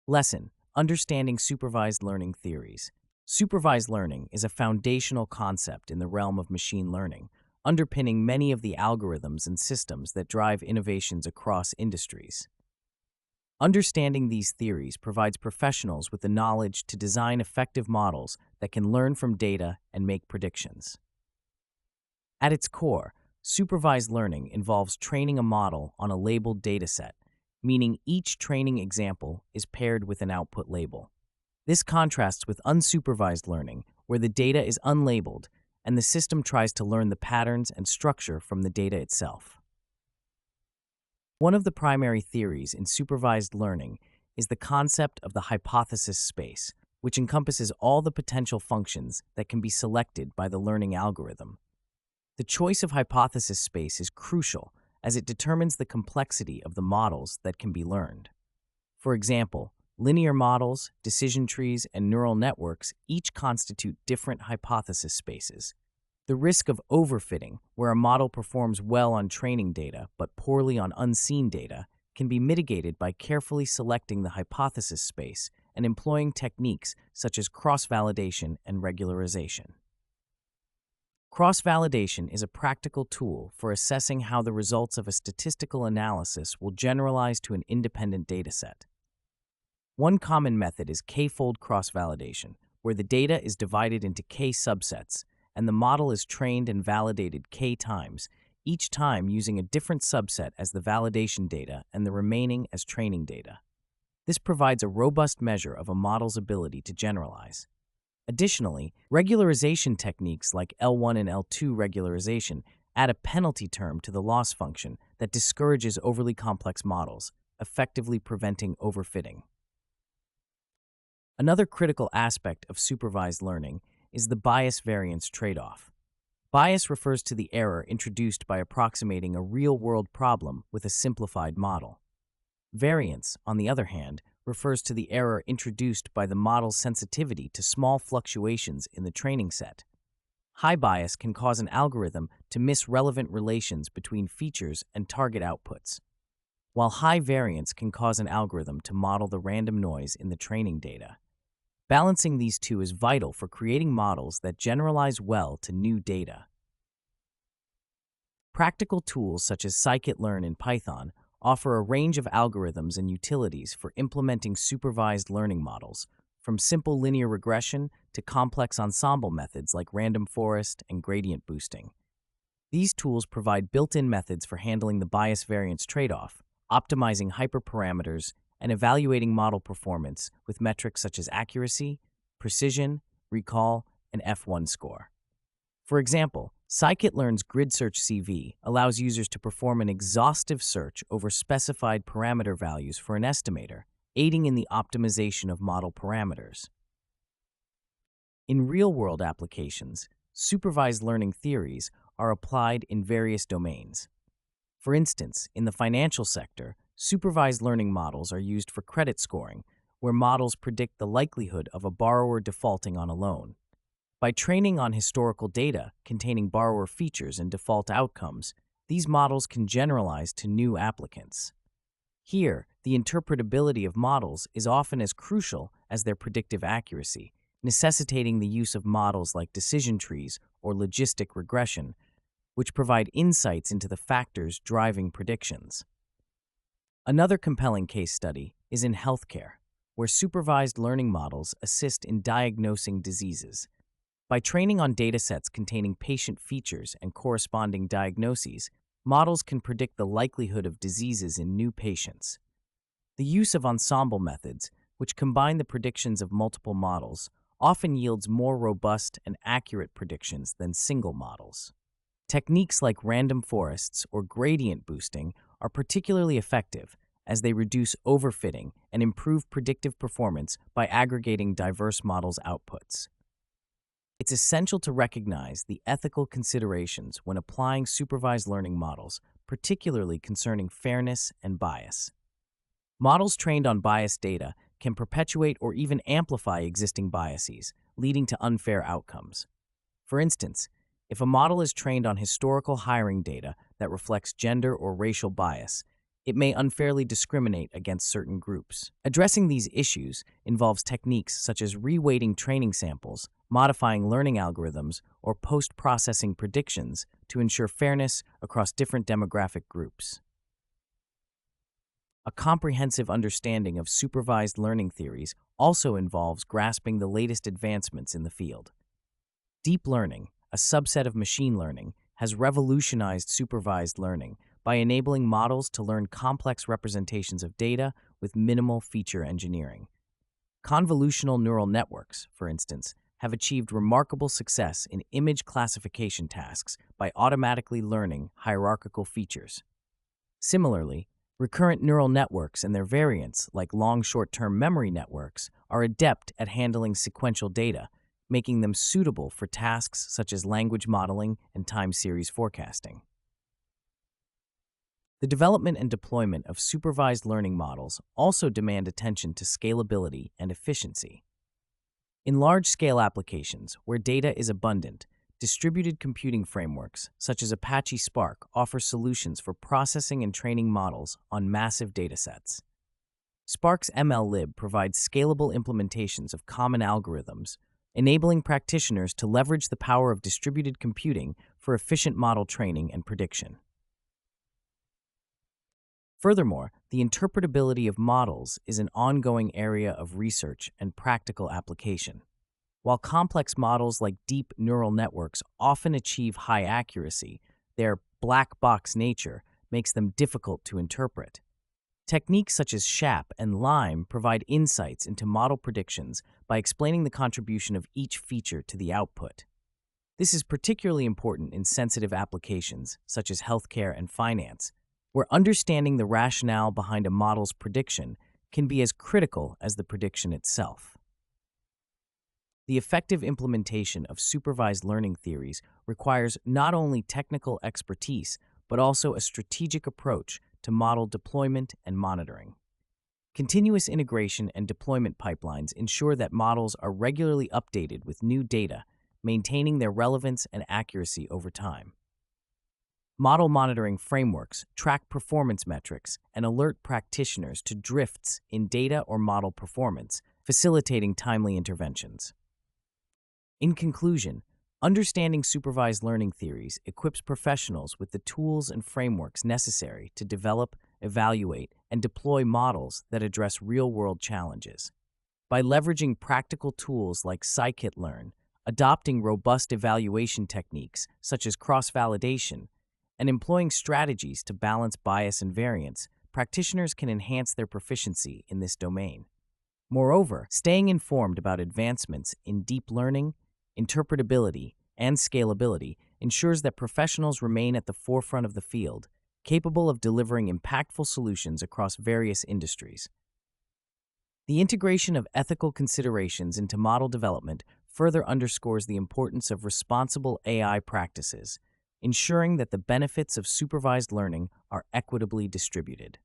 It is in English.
Lesson: Understanding Supervised Learning Theories. Supervised learning is a foundational concept in the realm of machine learning, underpinning many of the algorithms and systems that drive innovations across industries. Understanding these theories provides professionals with the knowledge to design effective models that can learn from data and make predictions. At its core, supervised learning involves training a model on a labeled dataset, meaning each training example is paired with an output label. This contrasts with unsupervised learning, where the data is unlabeled and the system tries to learn the patterns and structure from the data itself. One of the primary theories in supervised learning is the concept of the hypothesis space, which encompasses all the potential functions that can be selected by the learning algorithm. The choice of hypothesis space is crucial as it determines the complexity of the models that can be learned. For example, linear models, decision trees, and neural networks each constitute different hypothesis spaces. The risk of overfitting, where a model performs well on training data but poorly on unseen data, can be mitigated by carefully selecting the hypothesis space and employing techniques such as cross-validation and regularization. Cross-validation is a practical tool for assessing how the results of a statistical analysis will generalize to an independent dataset. One common method is k-fold cross-validation, where the data is divided into k subsets, and the model is trained and validated k times, each time using a different subset as the validation data and the remaining as training data. This provides a robust measure of a model's ability to generalize. Additionally, regularization techniques like L1 and L2 regularization add a penalty term to the loss function that discourages overly complex models, effectively preventing overfitting. Another critical aspect of supervised learning is the bias-variance trade-off. Bias refers to the error introduced by approximating a real-world problem with a simplified model. Variance, on the other hand, refers to the error introduced by the model's sensitivity to small fluctuations in the training set. High bias can cause an algorithm to miss relevant relations between features and target outputs, while high variance can cause an algorithm to model the random noise in the training data. Balancing these two is vital for creating models that generalize well to new data. Practical tools such as scikit-learn in Python offer a range of algorithms and utilities for implementing supervised learning models, from simple linear regression to complex ensemble methods like random forest and gradient boosting. These tools provide built-in methods for handling the bias-variance trade-off, optimizing hyperparameters, and evaluating model performance with metrics such as accuracy, precision, recall, and F1 score. For example, scikit-learn's grid search CV allows users to perform an exhaustive search over specified parameter values for an estimator, aiding in the optimization of model parameters. In real-world applications, supervised learning theories are applied in various domains. For instance, in the financial sector, supervised learning models are used for credit scoring, where models predict the likelihood of a borrower defaulting on a loan. By training on historical data containing borrower features and default outcomes, these models can generalize to new applicants. Here, the interpretability of models is often as crucial as their predictive accuracy, necessitating the use of models like decision trees or logistic regression, which provide insights into the factors driving predictions. Another compelling case study is in healthcare, where supervised learning models assist in diagnosing diseases. By training on datasets containing patient features and corresponding diagnoses, models can predict the likelihood of diseases in new patients. The use of ensemble methods, which combine the predictions of multiple models, often yields more robust and accurate predictions than single models. Techniques like random forests or gradient boosting are particularly effective as they reduce overfitting and improve predictive performance by aggregating diverse models' outputs. It's essential to recognize the ethical considerations when applying supervised learning models, particularly concerning fairness and bias. Models trained on biased data can perpetuate or even amplify existing biases, leading to unfair outcomes. For instance, if a model is trained on historical hiring data that reflects gender or racial bias, it may unfairly discriminate against certain groups. Addressing these issues involves techniques such as reweighting training samples, modifying learning algorithms, or post-processing predictions to ensure fairness across different demographic groups. A comprehensive understanding of supervised learning theories also involves grasping the latest advancements in the field. Deep learning, a subset of machine learning, has revolutionized supervised learning by enabling models to learn complex representations of data with minimal feature engineering. Convolutional neural networks, for instance, have achieved remarkable success in image classification tasks by automatically learning hierarchical features. Similarly, recurrent neural networks and their variants, like long short-term memory networks, are adept at handling sequential data, making them suitable for tasks such as language modeling and time series forecasting. The development and deployment of supervised learning models also demand attention to scalability and efficiency. In large-scale applications where data is abundant, distributed computing frameworks, such as Apache Spark, offer solutions for processing and training models on massive datasets. Spark's MLlib provides scalable implementations of common algorithms, enabling practitioners to leverage the power of distributed computing for efficient model training and prediction. Furthermore, the interpretability of models is an ongoing area of research and practical application. While complex models like deep neural networks often achieve high accuracy, their black box nature makes them difficult to interpret. Techniques such as SHAP and LIME provide insights into model predictions by explaining the contribution of each feature to the output. This is particularly important in sensitive applications such as healthcare and finance, where understanding the rationale behind a model's prediction can be as critical as the prediction itself. The effective implementation of supervised learning theories requires not only technical expertise, but also a strategic approach to model deployment and monitoring. Continuous integration and deployment pipelines ensure that models are regularly updated with new data, maintaining their relevance and accuracy over time. Model monitoring frameworks track performance metrics and alert practitioners to drifts in data or model performance, facilitating timely interventions. In conclusion, understanding supervised learning theories equips professionals with the tools and frameworks necessary to develop, evaluate, and deploy models that address real-world challenges. By leveraging practical tools like scikit-learn, adopting robust evaluation techniques such as cross-validation, and employing strategies to balance bias and variance, practitioners can enhance their proficiency in this domain. Moreover, staying informed about advancements in deep learning, interpretability, and scalability ensures that professionals remain at the forefront of the field, capable of delivering impactful solutions across various industries. The integration of ethical considerations into model development further underscores the importance of responsible AI practices, ensuring that the benefits of supervised learning are equitably distributed.